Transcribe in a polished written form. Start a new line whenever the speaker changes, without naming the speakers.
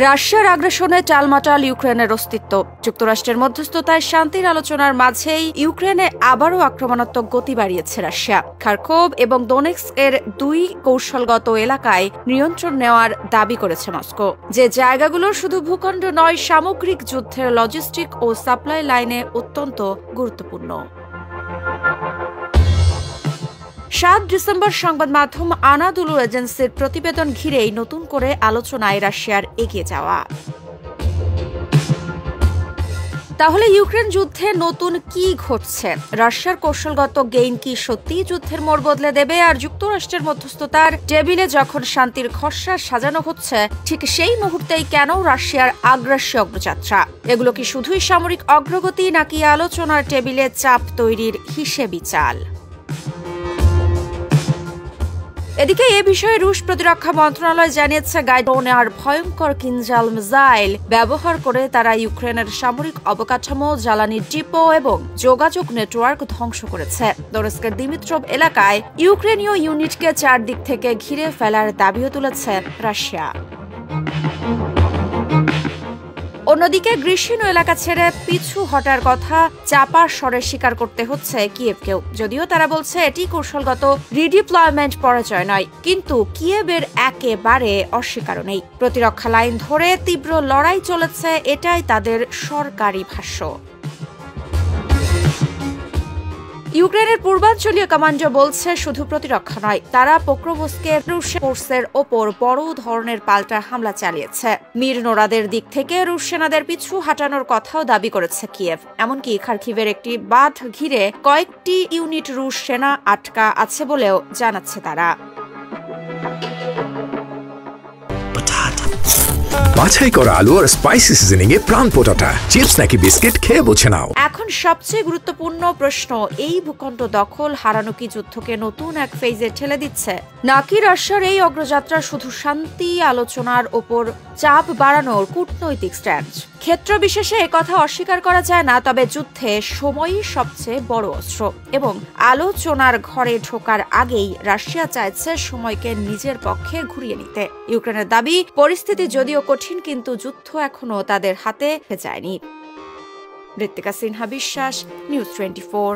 রাশিয়ার আগ্রাসনে টালমাটাল ইউক্রেনের অস্তিত্ব। যুক্তরাষ্ট্রের মধ্যস্থতায় শান্তির আলোচনার মাঝেই ইউক্রেনে আবারও আক্রমণাত্মক গতি বাড়িয়েছে রাশিয়া। খার্কিভ এবং দোনেৎস্ক এর দুই কৌশলগত এলাকায় নিয়ন্ত্রণ নেওয়ার দাবি করেছে মস্কো, যে জায়গাগুলো শুধু ভূখণ্ড নয়, সামগ্রিক যুদ্ধের লজিস্টিক ও সাপ্লাই লাইনে অত্যন্ত গুরুত্বপূর্ণ। ৭ ডিসেম্বর সংবাদ মাধ্যম আনাদুলু এজেন্সির প্রতিবেদন ঘিরেই নতুন করে আলোচনায় রাশিয়ার এগিয়ে যাওয়া। তাহলে ইউক্রেন যুদ্ধে নতুন কি ঘটছে? রাশিয়ার কৌশলগত গেইন কি সত্যিই যুদ্ধের মোড় বদলে দেবে? আর যুক্তরাষ্ট্রের মধ্যস্থতার টেবিলে যখন শান্তির খসড়া সাজানো হচ্ছে, ঠিক সেই মুহূর্তেই কেন রাশিয়ার আগ্রাসী অগ্রযাত্রা? এগুলো কি শুধুই সামরিক অগ্রগতি, নাকি আলোচনার টেবিলে চাপ তৈরির হিসেবি চাল? এদিকে এ বিষয়ে রুশ প্রতিরক্ষা মন্ত্রণালয় জানিয়েছে, গাইডোনে আর ভয়ঙ্কর কিনজাল মিসাইল ব্যবহার করে তারা ইউক্রেনের সামরিক অবকাঠামো, জ্বালানি ডিপো এবং যোগাযোগ নেটওয়ার্ক ধ্বংস করেছে। দোনেৎস্কের দিমিত্রভ এলাকায় ইউক্রেনীয় ইউনিটকে চারদিক থেকে ঘিরে ফেলার দাবিও তুলেছে রাশিয়া। অন্যদিকে গ্রিসিন এলাকা ছেড়ে পিছু হটার কথা চাপার স্বরে স্বীকার করতে হচ্ছে কিয়েভকেও, যদিও তারা বলছে এটি কৌশলগত রিডিপ্লয়মেন্ট পরাজয় নয়। কিন্তু কিয়েভের একেবারে অস্বীকারও নেই। প্রতিরক্ষা লাইন ধরে তীব্র লড়াই চলেছে, এটাই তাদের সরকারি ভাষ্য। ইউক্রেনের পূর্বাঞ্চলীয় কমান্ডো বলছে, শুধু প্রতিরক্ষা নয়, তারা পোক্রোভস্কে রুশ ফোর্সের ওপর বড় ধরনের পাল্টা হামলা চালিয়েছে। মিরনোরাদের দিক থেকে রুশ সেনাদের পিছু হাঁটানোর কথাও দাবি করেছে কিয়েভ। এমনকি খার্কিভের একটি বাঁধ ঘিরে কয়েকটি ইউনিট রুশ সেনা আটকা আছে বলেও জানাচ্ছে তারা।
বাছাই করা আলু আর স্পাইসি সিজনিং এ প্রাণ পোটাটা চিপস নাকি বিস্কিট খেয়ে বুঝে নাও।
এখন সবচেয়ে গুরুত্বপূর্ণ প্রশ্ন, এই ভূখণ্ড দখল হারানো কি যুদ্ধকে নতুন এক ফেজে ঠেলে দিচ্ছে, নাকি রাশিয়ার এই অগ্রযাত্রা শুধু শান্তি আলোচনার ওপর চাপ বাড়ানোর কূটনৈতিক স্ট্যান্ড? ক্ষেত্র বিশেষে একথা অস্বীকার করা যায় না, তবে যুদ্ধে সময়ই সবচেয়ে বড় অস্ত্র এবং আলোচনার ঘরে ঢোকার আগেই রাশিয়া চাইছে সময়কে নিজের পক্ষে ঘুরিয়ে নিতে। ইউক্রেনের দাবি, পরিস্থিতি যদিও কঠিন, কিন্তু যুদ্ধ এখনো তাদের হাতে যায়নি। ঋত্বিকা সিনহা বিশ্বাস, নিউজ 24।